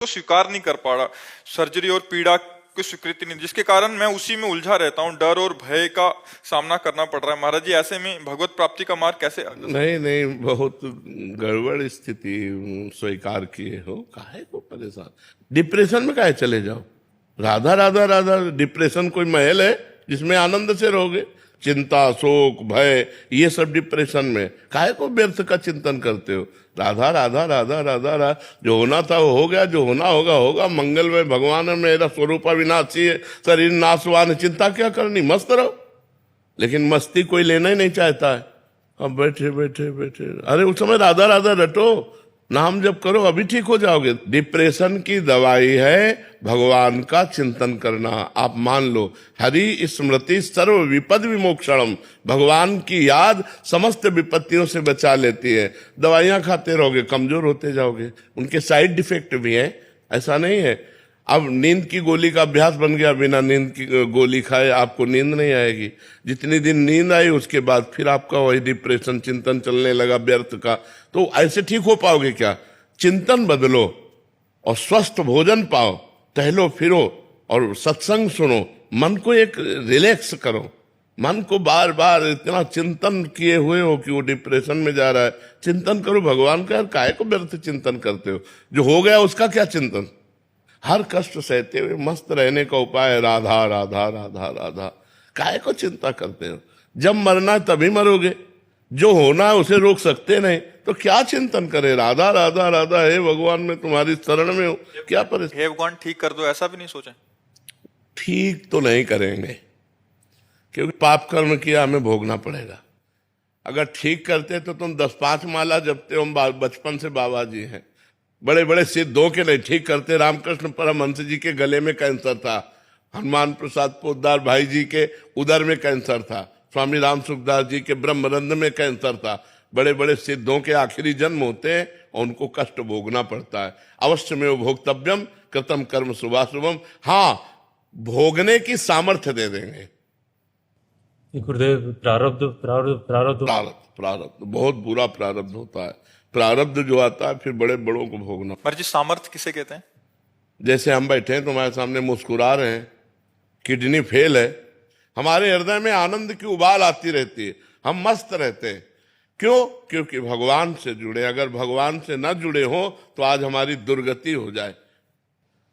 को स्वीकार नहीं कर पा रहा, सर्जरी और पीड़ा की स्वीकृति नहीं, जिसके कारण मैं उसी में उलझा रहता हूँ, डर और भय का सामना करना पड़ रहा है। महाराज जी, ऐसे में भगवत प्राप्ति का मार्ग कैसे? नहीं नहीं, बहुत गड़बड़ स्थिति स्वीकार किए हो, काहे को परेशान, डिप्रेशन में काहे चले जाओ। राधा राधा राधा, डिप्रेशन कोई महल है जिसमें आनंद से रहोगे? चिंता, शोक, भय, ये सब डिप्रेशन में काहे को व्यर्थ का चिंतन करते हो? राधा राधा राधा राधा राधा, जो होना था वो हो गया, जो होना होगा होगा। मंगल में भगवान है, मेरा स्वरूप अविनाशी है, शरीर नाशवान, चिंता क्या करनी, मस्त रहो। लेकिन मस्ती कोई लेना ही नहीं चाहता है। अब बैठे बैठे बैठे, अरे उस समय राधा राधा रटो, नाम जप करो, अभी ठीक हो जाओगे। डिप्रेशन की दवाई है भगवान का चिंतन करना। आप मान लो, हरि स्मृति सर्व विपद विमोक्षणम, भगवान की याद समस्त विपत्तियों से बचा लेती है। दवाइयां खाते रहोगे, कमजोर होते जाओगे। उनके साइड इफेक्ट भी हैं, ऐसा नहीं है। अब नींद की गोली का अभ्यास बन गया, बिना नींद की गोली खाए आपको नींद नहीं आएगी। जितनी दिन नींद आई उसके बाद फिर आपका वही डिप्रेशन, चिंतन चलने लगा व्यर्थ का। तो ऐसे ठीक हो पाओगे क्या? चिंतन बदलो और स्वस्थ भोजन पाओ, टहलो फिरो और सत्संग सुनो, मन को एक रिलैक्स करो। मन को बार बार इतना चिंतन किए हुए हो कि वो डिप्रेशन में जा रहा है, चिंतन करो भगवान का। यार काहे को व्यर्थ चिंतन करते हो? जो हो गया उसका क्या चिंतन? हर कष्ट सहते हुए मस्त रहने का उपाय है राधा राधा राधा राधा। काहे को चिंता करते हो? जब मरना है तभी मरोगे, जो होना है उसे रोक सकते नहीं, तो क्या चिंतन करे? राधा राधा राधा, हे भगवान मैं तुम्हारी शरण में हूं, क्या परेशान? हे भगवान ठीक कर दो, ऐसा भी नहीं सोचा? ठीक तो नहीं करेंगे, क्योंकि पाप कर्म किया हमें भोगना पड़ेगा। अगर ठीक करते तो तुम 10-5 माला जपते हो। हम बचपन से बाबा जी हैं, बड़े बड़े सिद्धों के नहीं ठीक करते। रामकृष्ण परमहंस जी के गले में कैंसर था, हनुमान प्रसाद पोद्दार भाई जी के उदर में कैंसर था, स्वामी राम सुखदास जी के ब्रह्मरंध्र में कैंसर था। बड़े बड़े सिद्धों के आखिरी जन्म होते हैं और उनको कष्ट भोगना पड़ता है। अवश्य में भोक्तव्यम कृतम कर्म शुभाशुभम, हाँ भोगने की सामर्थ्य दे देंगे। गुरुदेव, प्रारब्ध प्रारब्ध प्रारब्ध प्रारब्ध प्रारब्ध बहुत बुरा प्रारब्ध होता है। प्रारब्ध जो आता है फिर बड़े बड़ों को भोगना। महाराज जी, सामर्थ्य किसे कहते हैं? जैसे हम बैठे हैं तुम्हारे सामने मुस्कुरा रहे हैं, किडनी फेल है, हमारे हृदय में आनंद की उबाल आती रहती है, हम मस्त रहते हैं। क्यों? क्योंकि भगवान से जुड़े। अगर भगवान से न जुड़े हो तो आज हमारी दुर्गति हो जाए।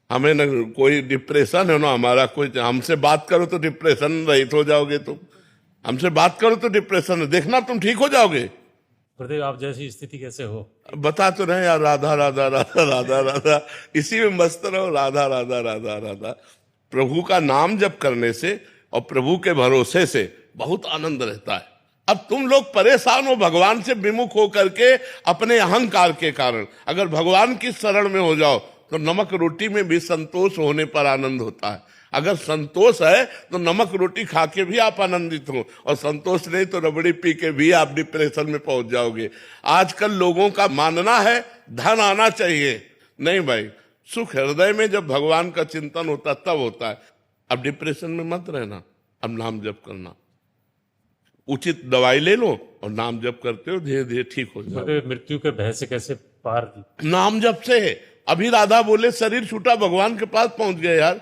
हमें न कोई डिप्रेशन है ना हमारा, कोई हमसे बात करो तो डिप्रेशन रहित हो जाओगे। तुम हमसे बात करो तो डिप्रेशन, देखना तुम ठीक हो जाओगे। गुरुदेव, आप जैसी स्थिति कैसे हो? बता तो रहे यार, राधा राधा राधा राधा राधा, इसी में मस्त रहो, राधा राधा राधा राधा। प्रभु का नाम जप करने से और प्रभु के भरोसे से बहुत आनंद रहता है। अब तुम लोग परेशान हो भगवान से विमुख होकर के अपने अहंकार के कारण। अगर भगवान की शरण में हो जाओ तो नमक रोटी में भी संतोष होने पर आनंद होता है। अगर संतोष है तो नमक रोटी खा के भी आप आनंदित हो, और संतोष नहीं तो रबड़ी पी के भी आप डिप्रेशन में पहुंच जाओगे। आजकल लोगों का मानना है धन आना चाहिए। नहीं भाई, सुख हृदय में जब भगवान का चिंतन होता तब होता है। अब डिप्रेशन में मत रहना, अब नाम जप करना, उचित दवाई ले लो और नाम जप करते हो, धीरे धीरे ठीक हो जाओ। गुरुदेव, मृत्यु के भय से कैसे पार? नाम जप से। अभी राधा बोले शरीर छूटा, भगवान के पास पहुंच गए यार।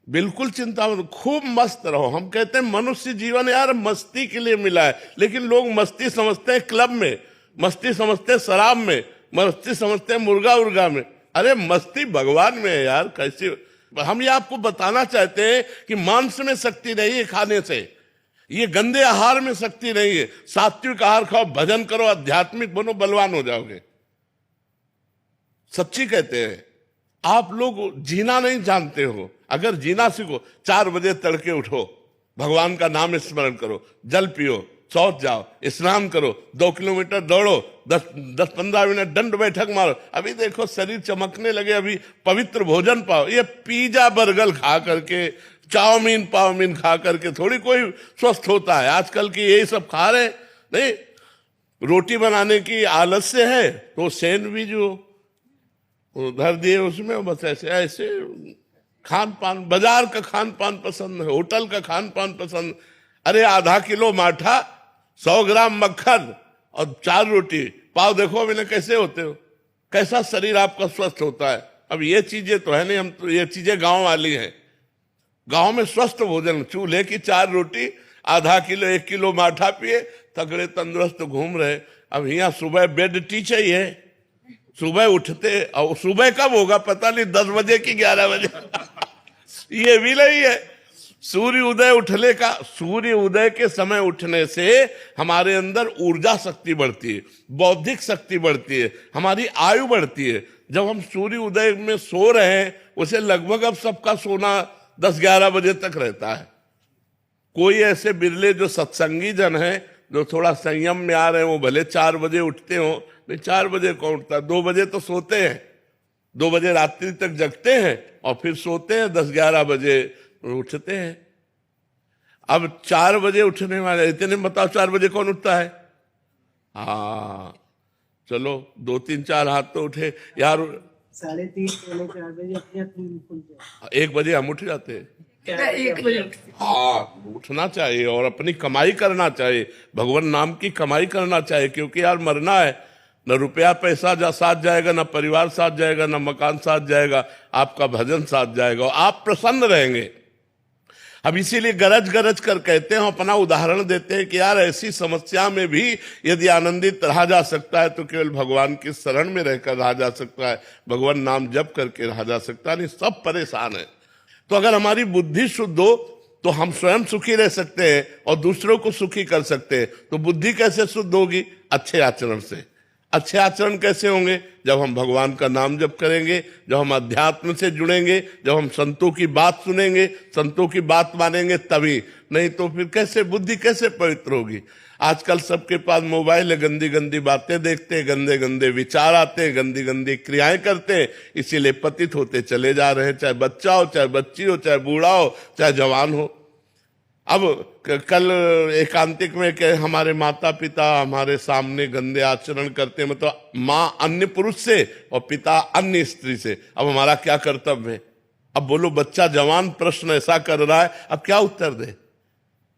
बिल्कुल चिंता मत, खूब मस्त रहो। हम कहते हैं मनुष्य जीवन यार मस्ती के लिए मिला है, लेकिन लोग मस्ती समझते हैं क्लब में, मस्ती समझते हैं शराब में, मस्ती समझते हैं मुर्गा उर्गा में। अरे मस्ती भगवान में है यार। कैसे? हम ये आपको बताना चाहते हैं कि मांस में शक्ति नहीं है खाने से, ये गंदे आहार में शक्ति नहीं है। सात्विक आहार खाओ, भजन करो, आध्यात्मिक बनो, बलवान हो जाओगे। सच्ची कहते हैं। आप लोग जीना नहीं जानते हो, अगर जीना सीखो, 4 बजे तड़के उठो, भगवान का नाम स्मरण करो, जल पियो, शौच जाओ, स्नान करो, 2 किलोमीटर दौड़ो, 10-15 मिनट दंड बैठक मारो। अभी देखो शरीर चमकने लगे। अभी पवित्र भोजन पाओ। ये पिज्जा बर्गर खा करके, चाउमीन पाउमीन खा करके थोड़ी कोई स्वस्थ होता है। आजकल की यही सब खा रहे नहीं। रोटी बनाने की आलस्य है तो सैंडविच जो धर दिए उसमें, बस ऐसे ऐसे खान पान, बाजार का खान पान पसंद है, होटल का खान पान पसंद। अरे आधा किलो माठा, 100 ग्राम मक्खन और 4 रोटी पाव, देखो मैंने कैसे होते हो, कैसा शरीर आपका स्वस्थ होता है। अब ये चीजें तो है नहीं, हम तो ये चीजें गांव वाली हैं। गांव में स्वस्थ भोजन, चूल्हे की 4 रोटी, आधा किलो 1 किलो माठा पिए, तगड़े तंदुरुस्त घूम रहे। अब यहाँ सुबह बेड टी चाहिए, सुबह उठते, और सुबह कब होगा पता नहीं, 10 बजे की 11 बजे ये भी नहीं है। सूर्य उदय के समय उठने से हमारे अंदर ऊर्जा शक्ति बढ़ती है, बौद्धिक शक्ति बढ़ती है, हमारी आयु बढ़ती है। जब हम सूर्य उदय में सो रहे हैं, उसे लगभग अब सबका सोना 10-11 बजे तक रहता है। कोई ऐसे बिरले जो सत्संगी जन है, जो थोड़ा संयम में आ रहे हैं, वो भले 4 बजे उठते हो। नहीं, 4 बजे कौन उठता है? 2 बजे तो सोते हैं, 2 बजे रात्रि तक जगते हैं और फिर सोते हैं, 10-11 बजे उठते हैं। अब 4 बजे उठने वाले, इतने बताओ 4 बजे कौन उठता है? हाँ चलो 2-3-4 हाथ तो उठे यार। 3:30 पौने 4 बजे अपने आप नींद खुल जाए। 1 बजे हम उठ जाते हैं। 1 बजे। हाँ, उठना चाहिए और अपनी कमाई करना चाहिए, भगवान नाम की कमाई करना चाहिए, क्योंकि यार मरना है। न रुपया पैसा साथ जाएगा, न परिवार साथ जाएगा, न मकान साथ जाएगा, आपका भजन साथ जाएगा और आप प्रसन्न रहेंगे। अब इसीलिए गरज गरज कर कहते हैं, अपना उदाहरण देते हैं कि यार ऐसी समस्या में भी यदि आनंदित रहा जा सकता है तो केवल भगवान की शरण में रहकर रहा जा सकता है, भगवान नाम जप करके रहा जा सकता है। नहीं, सब परेशान है। तो अगर हमारी बुद्धि शुद्ध हो तो हम स्वयं सुखी रह सकते हैं और दूसरों को सुखी कर सकते हैं। तो बुद्धि कैसे शुद्ध होगी? अच्छे आचरण से। अच्छे आचरण कैसे होंगे? जब हम भगवान का नाम जप करेंगे, जब हम अध्यात्म से जुड़ेंगे, जब हम संतों की बात सुनेंगे, संतों की बात मानेंगे, तभी। नहीं तो फिर कैसे बुद्धि कैसे पवित्र होगी? आजकल सबके पास मोबाइल है, गंदी गंदी बातें देखते हैं, गंदे गंदे विचार आते हैं, गंदी गंदी क्रियाएं करते हैं, इसीलिए पतित होते चले जा रहे हैं। चाहे बच्चा हो, चाहे बच्ची हो, चाहे बूढ़ा हो, चाहे जवान हो। अब कल एकांतिक में के हमारे माता पिता हमारे सामने गंदे आचरण करते हैं, मतलब माँ अन्य पुरुष से और पिता अन्य स्त्री से। अब हमारा क्या कर्तव्य है? अब बोलो, बच्चा जवान प्रश्न ऐसा कर रहा है, अब क्या उत्तर दे?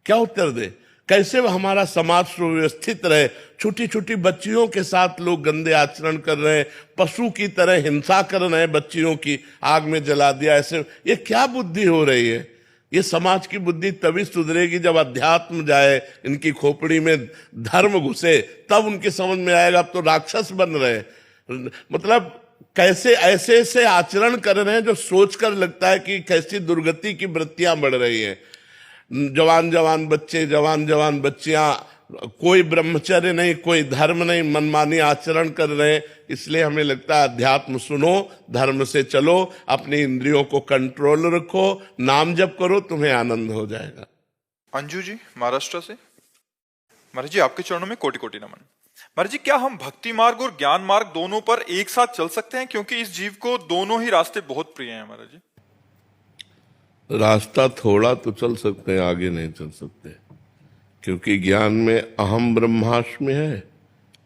क्या उत्तर दे? कैसे हमारा समाज सुव्यवस्थित रहे? छोटी छोटी बच्चियों के साथ लोग गंदे आचरण कर रहे हैं, पशु की तरह हिंसा कर रहे हैं, बच्चियों की आग में जला दिया। ऐसे ये क्या बुद्धि हो रही है? ये समाज की बुद्धि तभी सुधरेगी जब अध्यात्म जाए, इनकी खोपड़ी में धर्म घुसे, तब उनकी समझ में आएगा। अब तो राक्षस बन रहे हैं, मतलब कैसे ऐसे ऐसे आचरण कर रहे हैं जो सोचकर लगता है कि कैसी दुर्गति की वृत्तियां बढ़ रही हैं। जवान जवान बच्चे, जवान जवान बच्चियां, कोई ब्रह्मचर्य नहीं, कोई धर्म नहीं, मनमानी आचरण कर रहे हैं। इसलिए हमें लगता है अध्यात्म सुनो, धर्म से चलो, अपनी इंद्रियों को कंट्रोल रखो, नाम जप करो, तुम्हें आनंद हो जाएगा। अंजू जी महाराष्ट्र से। महाराज जी, आपके चरणों में कोटि कोटि नमन। महाराज जी, क्या हम भक्ति मार्ग और ज्ञान मार्ग दोनों पर एक साथ चल सकते हैं? क्योंकि इस जीव को दोनों ही रास्ते बहुत प्रिय हैं महाराज जी। रास्ता थोड़ा तो चल सकते हैं, आगे नहीं चल सकते, क्योंकि ज्ञान में अहम ब्रह्मास्मि है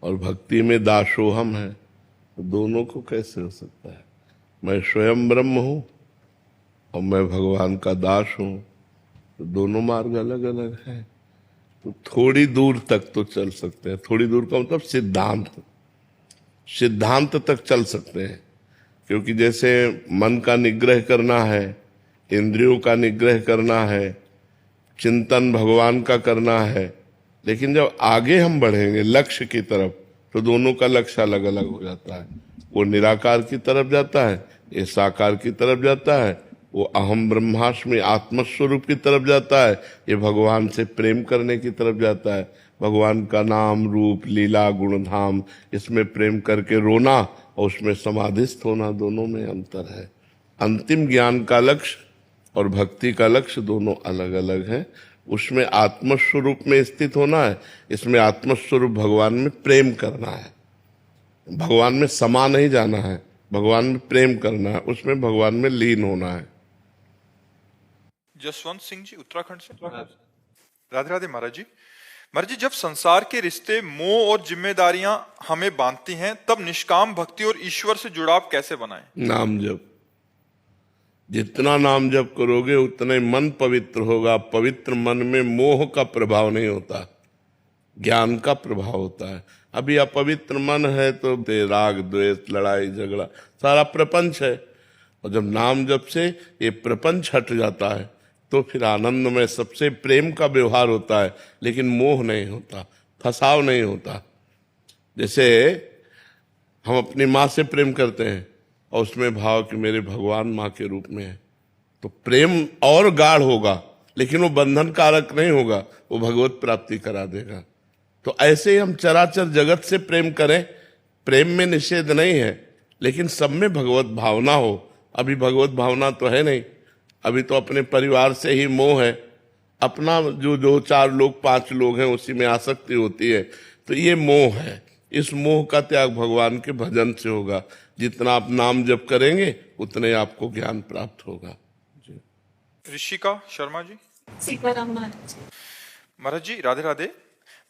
और भक्ति में दासोहम है। तो दोनों को कैसे हो सकता है? मैं स्वयं ब्रह्म हूं और मैं भगवान का दास हूं, तो दोनों मार्ग अलग अलग हैं। तो थोड़ी दूर तक तो चल सकते हैं। थोड़ी दूर का मतलब सिद्धांत तक चल सकते हैं, क्योंकि जैसे मन का निग्रह करना है, इंद्रियों का निग्रह करना है, चिंतन भगवान का करना है, लेकिन जब आगे हम बढ़ेंगे लक्ष्य की तरफ, तो दोनों का लक्ष्य अलग अलग हो जाता है। वो निराकार की तरफ जाता है, ये साकार की तरफ जाता है। वो अहम ब्रह्मास्मि आत्मस्वरूप की तरफ जाता है, ये भगवान से प्रेम करने की तरफ जाता है। भगवान का नाम, रूप, लीला, गुणधाम, इसमें प्रेम करके रोना और उसमें समाधिस्थ होना, दोनों में अंतर है। अंतिम ज्ञान का लक्ष्य और भक्ति का लक्ष्य दोनों अलग अलग हैं। उसमें आत्मस्वरूप में स्थित होना है, इसमें आत्मस्वरूप भगवान में प्रेम करना है। भगवान में समा नहीं जाना है, भगवान में प्रेम करना है, उसमें भगवान में लीन होना है। जसवंत सिंह जी उत्तराखंड से। राधे राधे महाराज जी। महाराज जी, जब संसार के रिश्ते, मोह और जिम्मेदारियां हमें बांधती हैं, तब निष्काम भक्ति और ईश्वर से जुड़ाव कैसे बनाएं? नाम जप। जितना नाम जप करोगे उतना ही मन पवित्र होगा। पवित्र मन में मोह का प्रभाव नहीं होता, ज्ञान का प्रभाव होता है। अभी अपवित्र मन है तो राग, द्वेष, लड़ाई झगड़ा, सारा प्रपंच है। और जब नाम जप से ये प्रपंच हट जाता है तो फिर आनंद में सबसे प्रेम का व्यवहार होता है, लेकिन मोह नहीं होता, फसाव नहीं होता। जैसे हम अपनी माँ से प्रेम करते हैं और उसमें भाव कि मेरे भगवान माँ के रूप में है, तो प्रेम और गाढ़ होगा, लेकिन वो बंधन कारक नहीं होगा, वो भगवत प्राप्ति करा देगा। तो ऐसे ही हम चराचर जगत से प्रेम करें, प्रेम में निषेध नहीं है, लेकिन सब में भगवत भावना हो। अभी भगवत भावना तो है नहीं, अभी तो अपने परिवार से ही मोह है, अपना जो 2-4 लोग 5 लोग हैं उसी में आसक्ति होती है, तो ये मोह है। इस मोह का त्याग भगवान के भजन से होगा। जितना आप नाम जप करेंगे उतने आपको ज्ञान प्राप्त होगा। ऋषिका शर्मा जी। सीताराम महाराज। महाराज जी राधे राधे।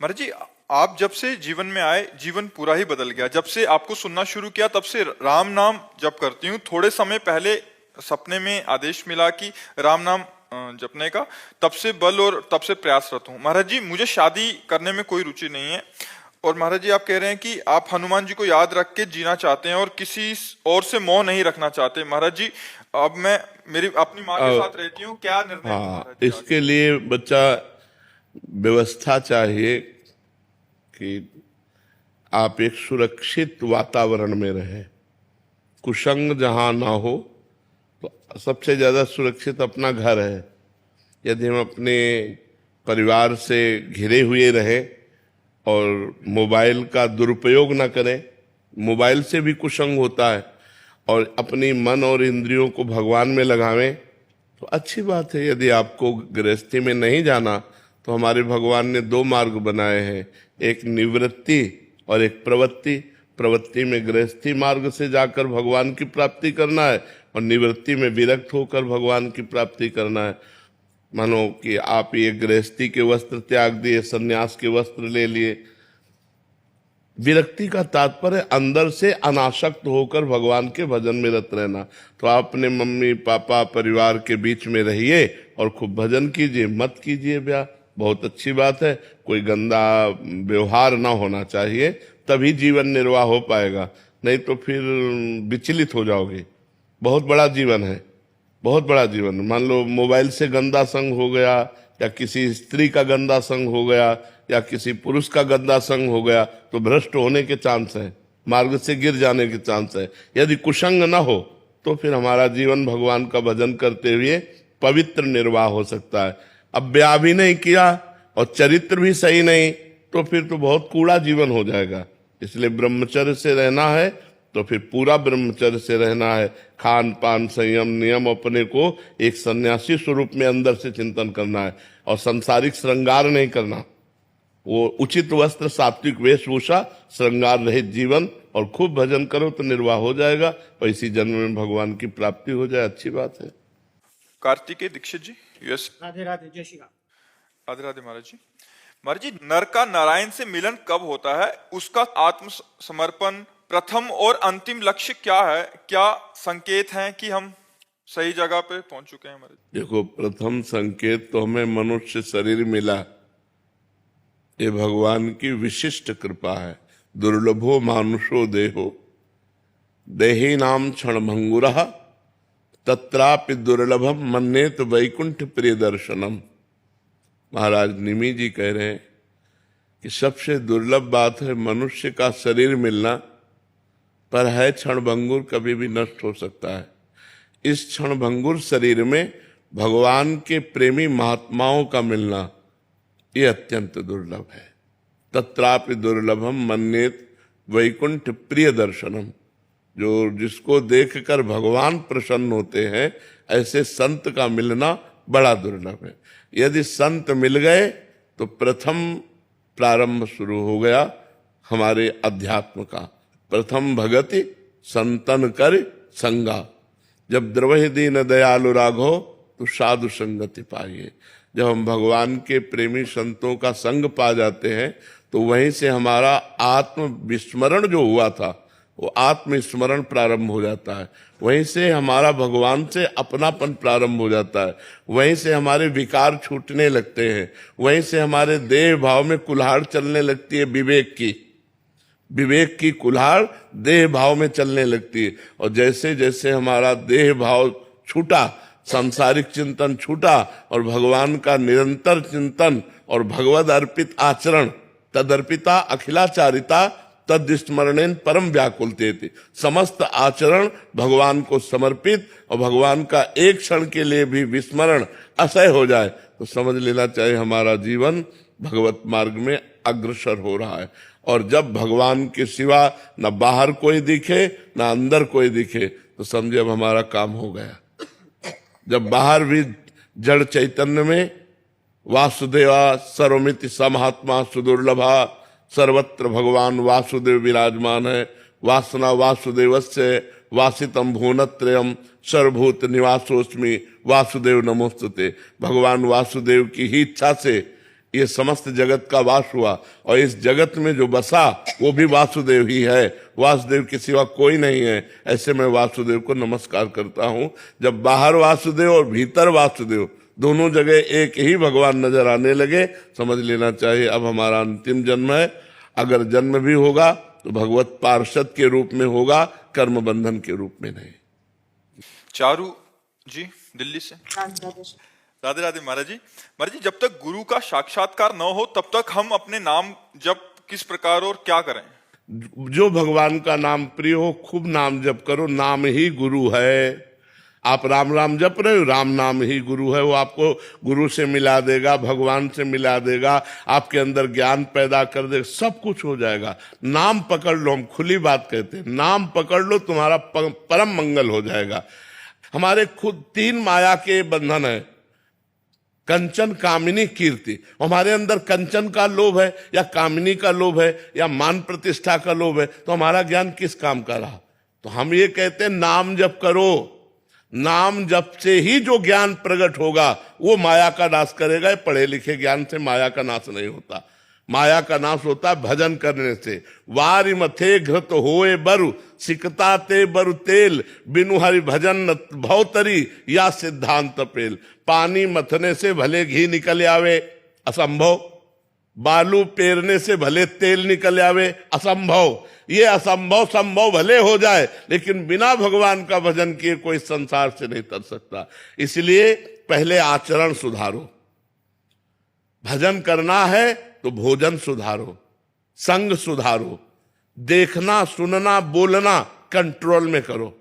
महाराज जी, आप जब से जीवन में आए जीवन पूरा ही बदल गया। जब से आपको सुनना शुरू किया तब से राम नाम जप करती हूँ। थोड़े समय पहले सपने में आदेश मिला कि राम नाम जपने का, तब से बल और तब से प्रयासरत हूँ। महाराज जी, मुझे शादी करने में कोई रुचि नहीं है, और महाराज जी आप कह रहे हैं कि आप हनुमान जी को याद रख के जीना चाहते हैं और किसी और से मोह नहीं रखना चाहते। महाराज जी, अब मैं मेरी अपनी माँ के साथ रहती हूँ, क्या निर्णय? हाँ, इसके लिए बच्चा व्यवस्था चाहिए कि आप एक सुरक्षित वातावरण में रहें, कुसंग जहां ना हो। तो सबसे ज्यादा सुरक्षित अपना घर है। यदि हम अपने परिवार से घिरे हुए रहें और मोबाइल का दुरुपयोग ना करें, मोबाइल से भी कुसंग होता है, और अपनी मन और इंद्रियों को भगवान में लगावें तो अच्छी बात है। यदि आपको गृहस्थी में नहीं जाना तो हमारे भगवान ने 2 मार्ग बनाए हैं, एक निवृत्ति और एक प्रवृत्ति। प्रवृत्ति में गृहस्थी मार्ग से जाकर भगवान की प्राप्ति करना है, और निवृत्ति में विरक्त होकर भगवान की प्राप्ति करना है। मानो कि आप ये गृहस्थी के वस्त्र त्याग दिए, सन्यास के वस्त्र ले लिए। विरक्ति का तात्पर्य अंदर से अनासक्त होकर भगवान के भजन में रत रहना। तो आप अपने मम्मी पापा परिवार के बीच में रहिए और खूब भजन कीजिए, मत कीजिए ब्याह। बहुत अच्छी बात है, कोई गंदा व्यवहार ना होना चाहिए, तभी जीवन निर्वाह हो पाएगा, नहीं तो फिर विचलित हो जाओगे। बहुत बड़ा जीवन है, बहुत बड़ा जीवन। मान लो मोबाइल से गंदा संग हो गया, या किसी स्त्री का गंदा संग हो गया, या किसी पुरुष का गंदा संग हो गया, तो भ्रष्ट होने के चांस है, मार्ग से गिर जाने के चांस है। यदि कुसंग न हो तो फिर हमारा जीवन भगवान का भजन करते हुए पवित्र निर्वाह हो सकता है। अब ब्याह भी नहीं किया और चरित्र भी सही नहीं, तो फिर तो बहुत कूड़ा जीवन हो जाएगा। इसलिए ब्रह्मचर्य से रहना है तो फिर पूरा ब्रह्मचर्य से रहना है। खान पान संयम नियम अपने को एक सन्यासी स्वरूप में अंदर से चिंतन करना है, और सांसारिक श्रृंगार नहीं करना। वो उचित वस्त्र, सात्विक वेशभूषा, श्रृंगार रहित जीवन, और खूब भजन करो तो निर्वाह हो जाएगा, और इसी जन्म में भगवान की प्राप्ति हो जाए, अच्छी बात है। कार्तिकेय दीक्षित जी, यूएस। राधे राधे, जय श्री राम। राधे राधे महाराज जी। महाराज जी, नर का नारायण से मिलन कब होता है? उसका आत्मसमर्पण प्रथम और अंतिम लक्ष्य क्या है? क्या संकेत हैं कि हम सही जगह पे पहुंच चुके हैं? महाराज देखो, प्रथम संकेत तो हमें मनुष्य शरीर मिला, ये भगवान की विशिष्ट कृपा है। दुर्लभो मानुषो देहो देही नाम क्षण भंगुरः तत्रापि दुर्लभम मन्येत वैकुंठ प्रिय दर्शनम। महाराज निमि जी कह रहे हैं कि सबसे दुर्लभ बात है मनुष्य का शरीर मिलना, पर है क्षण भंगुर, कभी भी नष्ट हो सकता है। इस क्षण भंगुर शरीर में भगवान के प्रेमी महात्माओं का मिलना ये अत्यंत दुर्लभ है। तत्रापि दुर्लभम मन्येत वैकुंठ प्रिय दर्शनम। जो जिसको देखकर भगवान प्रसन्न होते हैं, ऐसे संत का मिलना बड़ा दुर्लभ है। यदि संत मिल गए तो प्रथम प्रारंभ शुरू हो गया हमारे अध्यात्म का। प्रथम भगति संतन कर संगा, जब द्रवहि दीन दयालु राघो तो साधु संगति पाइए। जब हम भगवान के प्रेमी संतों का संग पा जाते हैं तो वहीं से हमारा आत्म विस्मरण जो हुआ था वो आत्मस्मरण प्रारंभ हो जाता है। वहीं से हमारा भगवान से अपनापन प्रारंभ हो जाता है। वहीं से हमारे विकार छूटने लगते हैं। वहीं से हमारे देह भाव में कुल्हाड़ चलने लगती है विवेक की। विवेक की कुल्हाड़ देह भाव में चलने लगती है, और जैसे जैसे हमारा देह भाव छूटा, सांसारिक चिंतन छूटा, और भगवान का निरंतर चिंतन और भगवद अर्पित आचरण, तदर्पिता अखिलाचारिता तद स्मरणेन परम व्याकुलते थे। समस्त आचरण भगवान को समर्पित और भगवान का एक क्षण के लिए भी विस्मरण असह्य हो जाए तो समझ लेना चाहिए हमारा जीवन भगवत मार्ग में अग्रसर हो रहा है। और जब भगवान के सिवा न बाहर कोई दिखे न अंदर कोई दिखे तो समझे अब हमारा काम हो गया। जब बाहर भी जड़ चैतन्य में वासुदेवा सर्वमिति समहात्मा सुदुर्लभा, सर्वत्र भगवान वासुदेव विराजमान है। वासना वासुदेवस्य वासितम भुवनत्रयम सर्वभूत निवासोस्मि वासुदेव नमोस्तुते। भगवान वासुदेव की ही इच्छा से ये समस्त जगत का वास हुआ, और इस जगत में जो बसा वो भी वासुदेव ही है, वासुदेव के सिवा कोई नहीं है। ऐसे मैं वासुदेव को नमस्कार करता हूँ। जब बाहर वासुदेव और भीतर वासुदेव दोनों जगह एक ही भगवान नजर आने लगे, समझ लेना चाहिए अब हमारा अंतिम जन्म है। अगर जन्म भी होगा तो भगवत पार्षद के रूप में होगा, कर्म बंधन के रूप में नहीं। चारू जी दिल्ली से। राधे राधे महाराज जी। महाराज जी, जब तक गुरु का साक्षात्कार न हो तब तक हम अपने नाम जप किस प्रकार और क्या करें? जो भगवान का नाम प्रिय हो खूब नाम जप करो, नाम ही गुरु है। आप राम राम जप रहे हो, राम नाम ही गुरु है। वो आपको गुरु से मिला देगा, भगवान से मिला देगा, आपके अंदर ज्ञान पैदा कर देगा, सब कुछ हो जाएगा। नाम पकड़ लो, हम खुली बात कहते हैं, नाम पकड़ लो, तुम्हारा परम मंगल हो जाएगा। हमारे खुद 3 माया के बंधन है, कंचन कामिनी कीर्ति। हमारे अंदर कंचन का लोभ है या कामिनी का लोभ है या मान प्रतिष्ठा का लोभ है, तो हमारा ज्ञान किस काम का रहा? तो हम ये कहते हैं नाम जप करो। नाम जप से ही जो ज्ञान प्रकट होगा वो माया का नाश करेगा। पढ़े लिखे ज्ञान से माया का नाश नहीं होता। माया का नाश होता है भजन करने से। वारि मथे घृत होए बरु सिकता ते बरु तेल, बिनु हरि भजन भवतरी या सिद्धांत पेल। पानी मथने से भले घी निकल आवे, असंभव। बालू पेरने से भले तेल निकल आवे, असंभव। ये असंभव संभव भले हो जाए, लेकिन बिना भगवान का भजन किए कोई संसार से नहीं तर सकता। इसलिए पहले आचरण सुधारो। भजन करना है तो भोजन सुधारो, संग सुधारो, देखना सुनना बोलना कंट्रोल में करो।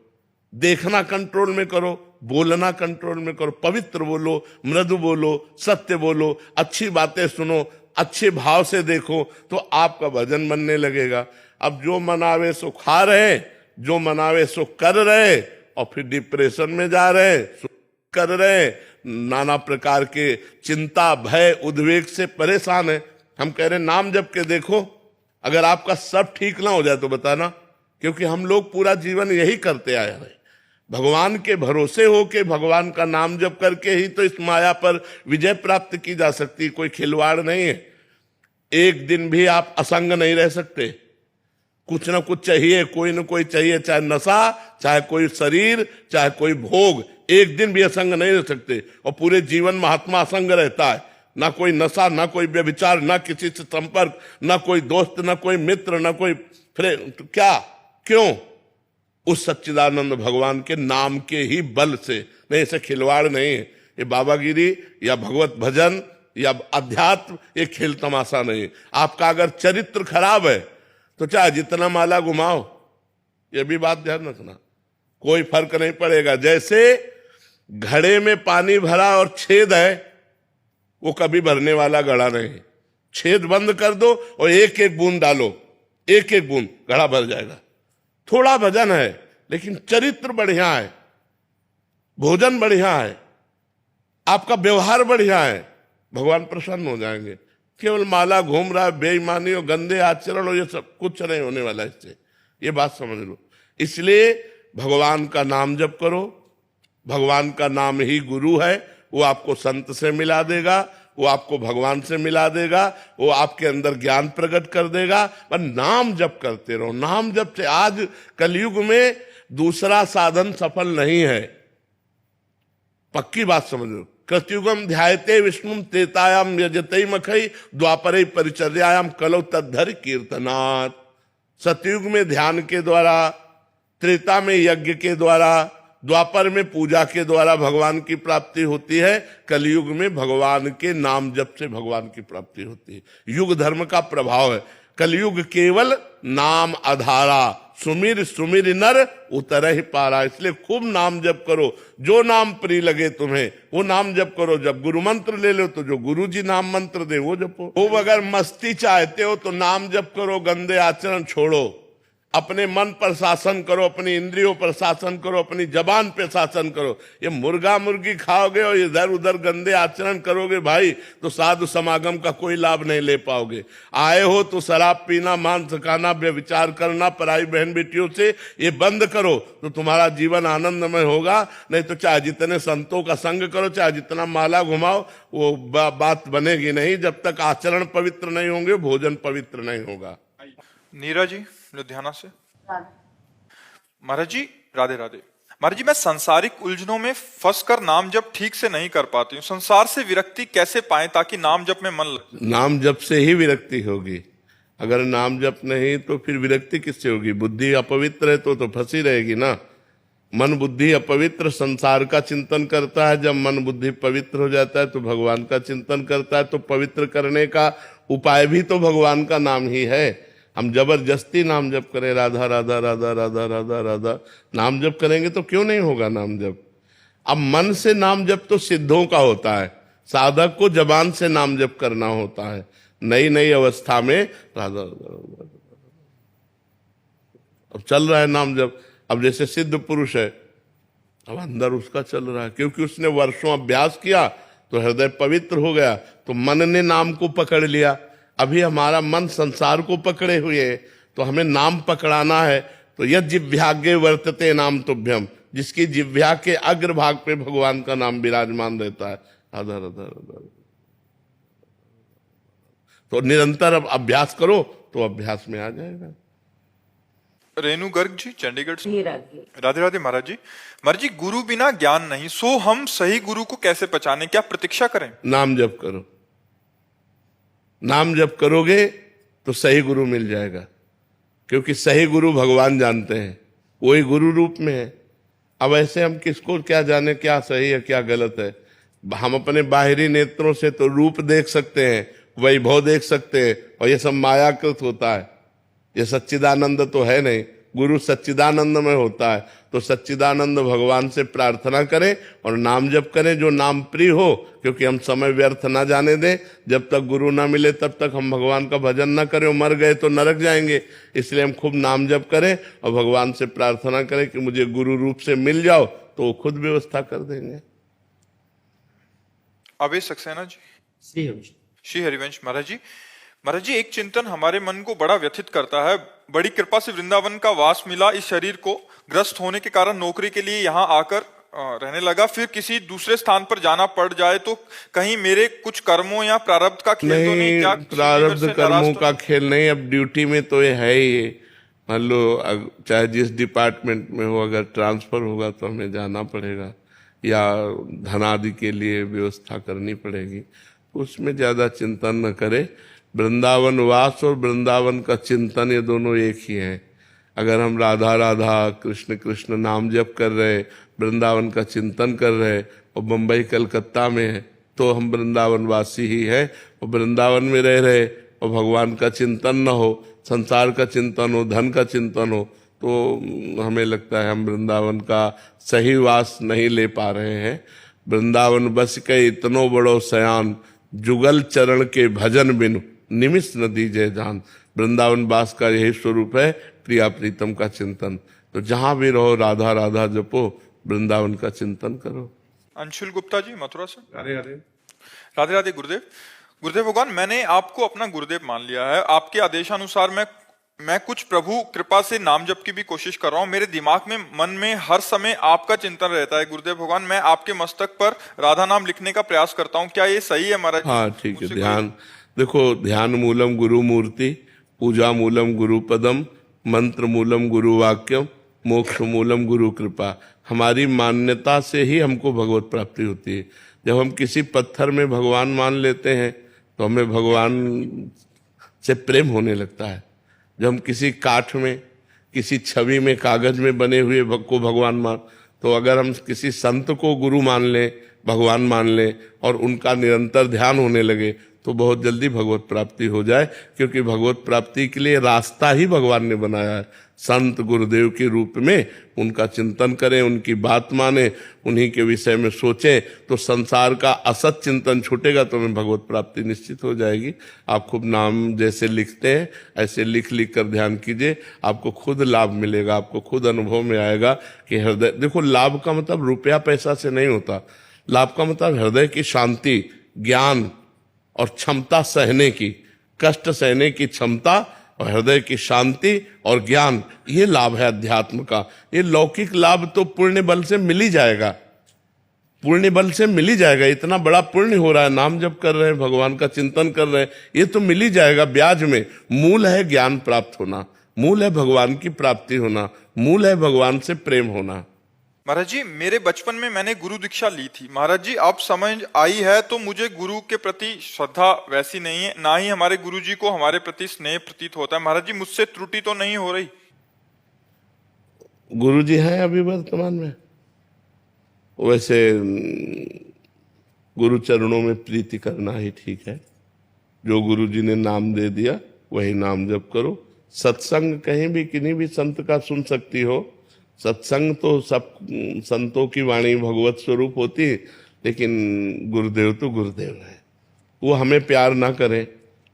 देखना कंट्रोल में करो, बोलना कंट्रोल में करो। पवित्र बोलो, मृदु बोलो, सत्य बोलो, अच्छी बातें सुनो, अच्छे भाव से देखो, तो आपका भजन बनने लगेगा। अब जो मनावे सो खा रहे, जो मनावे सो कर रहे, और फिर डिप्रेशन में जा रहे, कर रहे, नाना प्रकार के चिंता भय उद्वेग से परेशान है। हम कह रहे नाम जप के देखो, अगर आपका सब ठीक ना हो जाए तो बताना, क्योंकि हम लोग पूरा जीवन यही करते आए हैं। भगवान के भरोसे हो के भगवान का नाम जप करके ही तो इस माया पर विजय प्राप्त की जा सकती, कोई खिलवाड़ नहीं है। एक दिन भी आप असंग नहीं रह सकते, कुछ ना कुछ चाहिए, कोई ना कोई चाहिए, चाहे नशा, चाहे कोई शरीर, चाहे कोई भोग। एक दिन भी असंग नहीं रह सकते। और पूरे जीवन महात्मा असंग रहता है, ना कोई नशा, ना कोई व्यभिचार, ना किसी से संपर्क, ना कोई दोस्त, ना कोई मित्र, ना कोई फ्रेंड। तो क्या, क्यों? उस सच्चिदानंद भगवान के नाम के ही बल से। नहीं, ऐसे खिलवाड़ नहीं है। ये बाबागिरी या भगवत भजन या अध्यात्म ये खेल तमाशा नहीं। आपका अगर चरित्र खराब है तो चाहे जितना माला घुमाओ, ये भी बात ध्यान रखना, कोई फर्क नहीं पड़ेगा। जैसे घड़े में पानी भरा और छेद है, वो कभी भरने वाला घड़ा नहीं। छेद बंद कर दो और एक एक बूंद डालो, एक एक बूंद, घड़ा भर जाएगा। थोड़ा भजन है लेकिन चरित्र बढ़िया है, भोजन बढ़िया है, आपका व्यवहार बढ़िया है, भगवान प्रसन्न हो जाएंगे। केवल माला घूम रहा है, बेईमानी और गंदे आचरण हो, ये सब कुछ नहीं होने वाला इससे, ये बात समझ लो। इसलिए भगवान का नाम जप करो। भगवान का नाम ही गुरु है, वो आपको संत से मिला देगा, वो आपको भगवान से मिला देगा, वो आपके अंदर ज्ञान प्रकट कर देगा। पर नाम जप करते रहो। नाम जप से आज कलयुग में दूसरा साधन सफल नहीं है, पक्की बात समझ लो। कृतयुगम ध्यायते विष्णुम त्रेतायाम यजते मखई द्वापरे परिचर्यायाम कलौ तद्धर कीर्तनात्। सतयुग में ध्यान के द्वारा, त्रेता में यज्ञ के द्वारा, द्वापर में पूजा के द्वारा भगवान की प्राप्ति होती है। कलयुग में भगवान के नाम जप से भगवान की प्राप्ति होती है। युग धर्म का प्रभाव है। कलयुग केवल नाम आधारा, सुमिर सुमिर नर उतर ही पारा। इसलिए खूब नाम जप करो, जो नाम प्रिय लगे तुम्हें वो नाम जप करो। जब गुरु मंत्र ले लो तो जो गुरु जी नाम मंत्र दे वो जपो। खूब अगर मस्ती चाहते हो तो नाम जप करो, गंदे आचरण छोड़ो, अपने मन पर शासन करो, अपनी इंद्रियों पर शासन करो, अपनी जबान पे शासन करो। ये मुर्गा मुर्गी खाओगे और इधर उधर गंदे आचरण करोगे भाई, तो साधु समागम का कोई लाभ नहीं ले पाओगे। आए हो तो शराब पीना, मांस खाना, व्यभिचार करना, पराई बहन बेटियों से ये बंद करो तो तुम्हारा जीवन आनंदमय होगा। नहीं तो चाहे जितने संतों का संग करो, चाहे जितना माला घुमाओ, वो बात बनेगी नहीं। जब तक आचरण पवित्र नहीं होंगे, भोजन पवित्र नहीं होगा। नीरा जी लुधियाना से। महाराज जी राधे राधे। महाराज जी, मैं सांसारिक उलझनों में फंस कर नाम जप ठीक से नहीं कर पाती हूँ। संसार से विरक्ति कैसे पाएं ताकि नाम जप में मन लगे? नाम जप से ही विरक्ति होगी। अगर नाम जप नहीं तो फिर विरक्ति किससे होगी? बुद्धि अपवित्र है तो फंसी रहेगी ना। मन बुद्धि अपवित्र संसार का चिंतन करता है। जब मन बुद्धि पवित्र हो जाता है तो भगवान का चिंतन करता है। तो पवित्र करने का उपाय भी तो भगवान का नाम ही है। हम जबरदस्ती नाम जप करें, राधा राधा राधा राधा राधा राधा, नाम जप करेंगे तो क्यों नहीं होगा नाम जप? अब मन से नाम जप तो सिद्धों का होता है, साधक को जबान से नाम जप करना होता है। नई नई अवस्था में राधा राधा, अब चल रहा है नाम जप। अब जैसे सिद्ध पुरुष है, अब अंदर उसका चल रहा है, क्योंकि उसने वर्षों अभ्यास किया तो हृदय पवित्र हो गया, तो मन ने नाम को पकड़ लिया। अभी हमारा मन संसार को पकड़े हुए है, तो हमें नाम पकड़ाना है। तो यद जिह्वाग्रे वर्तते नाम तुभ्यम, जिसकी जिह्वा के अग्रभाग पे भगवान का नाम विराजमान रहता है, राधा राधा राधा। तो निरंतर अब अभ्यास करो तो अभ्यास में आ जाएगा। रेणु गर्ग जी चंडीगढ़ से। ये राधे। राधे राधे महाराज जी। महाराज जी, गुरु बिना ज्ञान नहीं, सो हम सही गुरु को कैसे पहचाने? क्या प्रतीक्षा करें? नाम जप करो। नाम जप करोगे तो सही गुरु मिल जाएगा, क्योंकि सही गुरु भगवान जानते हैं, वही गुरु रूप में है। अब ऐसे हम किसको क्या जाने क्या सही है क्या गलत है? हम अपने बाहरी नेत्रों से तो रूप देख सकते हैं, वैभव देख सकते हैं, और ये सब मायाकृत होता है। ये सच्चिदानंद तो है नहीं। गुरु सच्चिदानंद में होता है। तो सच्चिदानंद भगवान से प्रार्थना करें और नाम जप करें जो नाम प्रिय हो, क्योंकि हम समय व्यर्थ ना जाने दें। जब तक गुरु ना मिले तब तक हम भगवान का भजन ना करें, मर गए तो नरक जाएंगे। इसलिए हम खूब नाम जप करें और भगवान से प्रार्थना करें कि मुझे गुरु रूप से मिल जाओ, तो वो खुद व्यवस्था कर देंगे। अभय सक्सेना जी। श्री हरिवंश। महाराज जी, एक चिंतन हमारे मन को बड़ा व्यथित करता है। बड़ी कृपा से वृंदावन का वास मिला। इस शरीर को ग्रस्त होने के कारण नौकरी के लिए यहाँ आकर रहने लगा। फिर किसी दूसरे स्थान पर जाना पड़ जाए तो कहीं मेरे कुछ कर्मों या प्रारब्ध का खेल तो नहीं? क्या प्रारब्ध कर्मों का खेल नहीं। अब ड्यूटी में तो ये है ही। मान लो चाहे जिस डिपार्टमेंट में हो, अगर ट्रांसफर होगा तो हमें जाना पड़ेगा, या धनादि के लिए व्यवस्था करनी पड़ेगी। उसमें ज्यादा चिंतन न करे। वृंदावन वास और वृंदावन का चिंतन, ये दोनों एक ही हैं। अगर हम राधा राधा कृष्ण कृष्ण नाम जप कर रहे, वृंदावन का चिंतन कर रहे और मुंबई कलकत्ता में है, तो हम वृंदावन वासी ही है। और वृंदावन में रह रहे और भगवान का चिंतन न हो, संसार का चिंतन हो, धन का चिंतन हो, तो हमें लगता है हम वृंदावन का सही वास नहीं ले पा रहे हैं। वृंदावन बस के इतनो बड़ो सयान, जुगल चरण के भजन बिनु निमिष न दीजे जान। वृंदावन वास का यही स्वरूप है, प्रिया प्रीतम का चिंतन। तो जहां भी रहो राधा राधा जपो, वृंदावन का चिंतन करो। अंशुल गुप्ता जी मथुरा से। अरे राधे राधे गुरुदेव भगवान, मैंने आपको अपना गुरुदेव मान लिया है। आपके आदेशानुसार मैं कुछ प्रभु कृपा से नाम जप की भी कोशिश कर रहा हूँ। मेरे दिमाग में मन में हर समय आपका चिंतन रहता है। गुरुदेव भगवान, मैं आपके मस्तक पर राधा नाम लिखने का प्रयास करता हूँ। क्या ये सही है महाराज? हाँ ठीक है। ध्यान देखो, ध्यान मूलम गुरु मूर्ति, पूजा मूलम गुरु पदम, मंत्र मूलम गुरु वाक्यम, मोक्ष मूलम गुरु कृपा। हमारी मान्यता से ही हमको भगवत प्राप्ति होती है। जब हम किसी पत्थर में भगवान मान लेते हैं तो हमें भगवान से प्रेम होने लगता है। जब हम किसी काठ में, किसी छवि में, कागज में बने हुए को भगवान मान, तो अगर हम किसी संत को गुरु मान लें, भगवान मान लें और उनका निरंतर ध्यान होने लगे तो बहुत जल्दी भगवत प्राप्ति हो जाए, क्योंकि भगवत प्राप्ति के लिए रास्ता ही भगवान ने बनाया है। संत गुरुदेव के रूप में उनका चिंतन करें, उनकी बात माने, उन्हीं के विषय में सोचें, तो संसार का असत चिंतन छूटेगा, तो हमें भगवत प्राप्ति निश्चित हो जाएगी। आप खूब नाम जैसे लिखते हैं ऐसे लिख लिख कर ध्यान कीजिए, आपको खुद लाभ मिलेगा, आपको खुद अनुभव में आएगा कि हृदय, देखो लाभ का मतलब रुपया पैसा से नहीं होता, लाभ का मतलब हृदय की शांति, ज्ञान और क्षमता सहने की, कष्ट सहने की क्षमता और हृदय की शांति और ज्ञान, ये लाभ है अध्यात्म का। ये लौकिक लाभ तो पुण्य बल से मिल ही जाएगा, पुण्य बल से मिल ही जाएगा। इतना बड़ा पुण्य हो रहा है, नाम जप कर रहे हैं, भगवान का चिंतन कर रहे हैं, ये तो मिल ही जाएगा ब्याज में। मूल है ज्ञान प्राप्त होना, मूल है भगवान की प्राप्ति होना, मूल है भगवान से प्रेम होना। महाराज जी, मेरे बचपन में मैंने गुरु दीक्षा ली थी। महाराज जी, अब समझ आई है तो मुझे गुरु के प्रति श्रद्धा वैसी नहीं है, ना ही हमारे गुरु जी को हमारे प्रति स्नेह प्रतीत होता है। महाराज जी, मुझसे त्रुटि तो नहीं हो रही? गुरु जी हैं अभी वर्तमान में, वैसे गुरु चरणों में प्रीति करना ही ठीक है। जो गुरु जी ने नाम दे दिया वही नाम जप करो। सत्संग कहीं भी किन्हीं भी संत का सुन सकती हो, सत्संग तो सब संतों की वाणी भगवत स्वरूप होती है, लेकिन गुरुदेव तो गुरुदेव है। वो हमें प्यार ना करें,